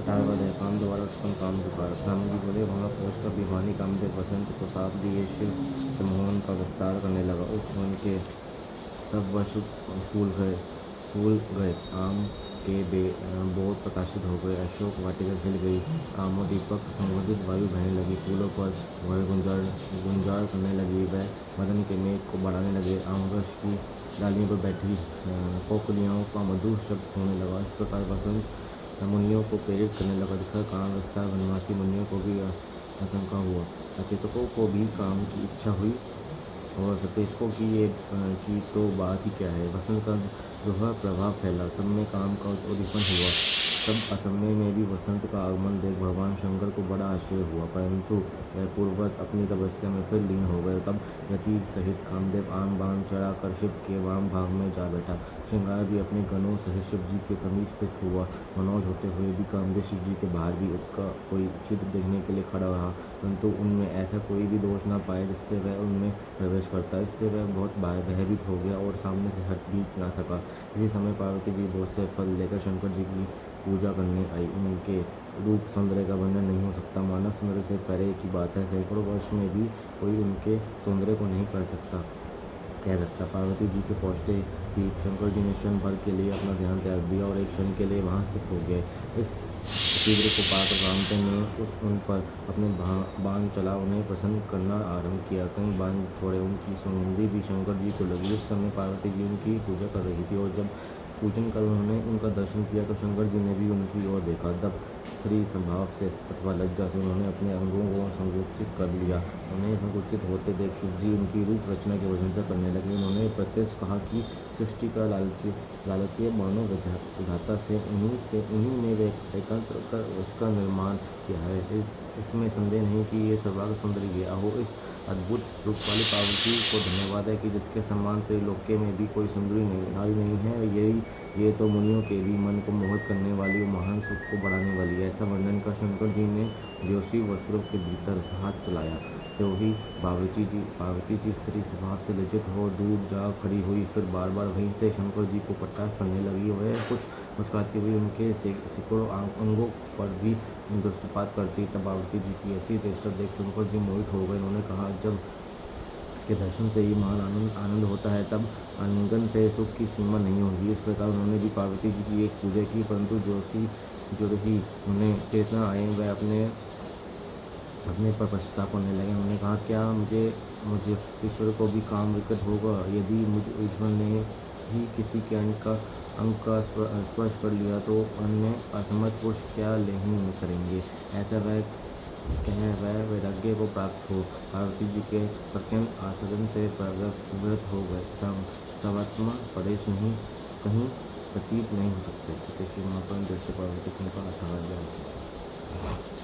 तार बंधे काम दोबारा उत्पन्न काम झुका। राम जी बोले, वहाँ पहुँच कर भिवानी कामदेव बसंत को साथ दिए शिव से मोहन का विस्तार करने लगा। उस वन के सब वृक्ष फूल गए, आम के बोर प्रकाशित हो गए, अशोक वाटिका खिल गई, आमोदीपक संवर्धित वायु बहने लगी, फूलों पर गुंजार करने लगी, वह मदन के मेघ को बढ़ाने लगे, आमवृक्ष की डालियों पर बैठी कोकिलियों का मधुर शब्द होने लगा। इस प्रकार बसंत मुनियों को प्रेरित करने लगा, जिसका कारण विस्तार वनवासी मुनियों को भी आशंका हुआ, अचेतकों को भी काम की इच्छा हुई और सचेतकों की तो बात ही क्या है। वसंत का दोहरा प्रभाव फैला, सब में काम का उद्दीपन हुआ। तब असमय में भी वसंत का आगमन देख भगवान शंकर को बड़ा आश्चर्य हुआ, परंतु वह पूर्ववत अपनी तपस्या में फिर लीन हो गए। तब यति सहित कामदेव आन बान चढ़ा कर शिव के वाम भाग में जा बैठा। श्रृंगार भी अपने गणों सहित शिव जी के समीप स्थित हुआ। मनोज होते हुए भी कामदेव शिव जी के बाहर भी उसका कोई चित्र देखने के लिए खड़ा रहा, परंतु उनमें ऐसा कोई भी दोष न पाए जिससे वह उनमें प्रवेश करता। इससे वह बहुत भयभीत हो गया और सामने से हट भी न सका। इसी समय पार्वती जी बहुत से फल लेकर शंकर जी की पूजा करने आई। उनके रूप सौंदर्य का वर्णन नहीं हो सकता, मानव सौंदर्य से परे की बात है। सैकड़ों वर्ष में भी कोई उनके सौंदर्य को नहीं कह सकता। पार्वती जी के पहुँचते ही शंकर जी ने क्षण भर के लिए अपना ध्यान त्याग दिया और एक क्षण के लिए वहाँ स्थित हो गए। इस शिविर को पाकर रामचंद्र ने उन पर अपने बाण चला उन्हें प्रसन्न करना आरंभ किया। कई बाण छोड़े, उनकी सुगंधी भी शंकर जी को लगी। उस समय पार्वती जी उनकी पूजा कर रही थी और जब पूजन कर उन्होंने उनका दर्शन किया तो शंकर जी ने भी उनकी ओर देखा। तब स्त्री स्वभाव से अथवा लज्जा से उन्होंने अपने अंगों को संकुचित कर लिया। उन्हें संकुचित होते देख शिव जी उनकी रूप रचना की प्रशंसा करने लगे। उन्होंने प्रत्यक्ष कहा कि सृष्टि का लालची मानव विधाता से उन्हीं ने एकत्र कर उसका निर्माण किया है। इसमें संदेह नहीं कि ये सर्वांग सुंदरी है। अहो, इस अद्भुत रूप वाली पार्वती को धन्यवाद है कि जिसके समान त्रिलोक्य में भी कोई सुंदरी नारी नहीं है। ये तो मुनियों के भी मन को मोहित करने वाली और महान सुख को बढ़ाने वाली है। ऐसा वर्णन कर शंकर जी ने जोशी वस्त्रों के भीतर हाथ चलाया तो ही पार्वती जी स्त्री स्वभाव से लज्जित हो दूर जा खड़ी हुई, फिर बार बार वहीं से शंकर जी को कटाक्ष करने लगी। वह कुछ मुस्कुराती हुई उनके सैकड़ों अंगों पर भी दृष्टिपात करती। तब पार्वती जी की ऐसी चेष्टा देख शंकर जी मोहित हो गए। उन्होंने कहा, जब इसके दर्शन से ही महान आनंद होता है, तब आलिंगन से सुख की सीमा नहीं होगी। इस प्रकार उन्होंने भी पार्वती जी की एक पूजा की, परंतु जो ही उन्हें चेतना आए वह अपने पर पश्चाताप करने लगे। उन्होंने कहा, क्या मुझे ईश्वर को भी काम विकट होगा? यदि मुझ ईश्वर ने ही किसी के अंग का स्पर्श कर लिया तो अन्य असमर्थ पुरुष क्या नहीं करेंगे। ऐसा वह वैराग्य को प्राप्त हो। पार्वती जी के प्रत्यंत आचरण से प्रवृत्त हो गए। सर्वात्मा परेश नहीं कहीं प्रतीत नहीं हो सकते। श्री महापुराण दृश्य पार्वती का 18 अध्याय।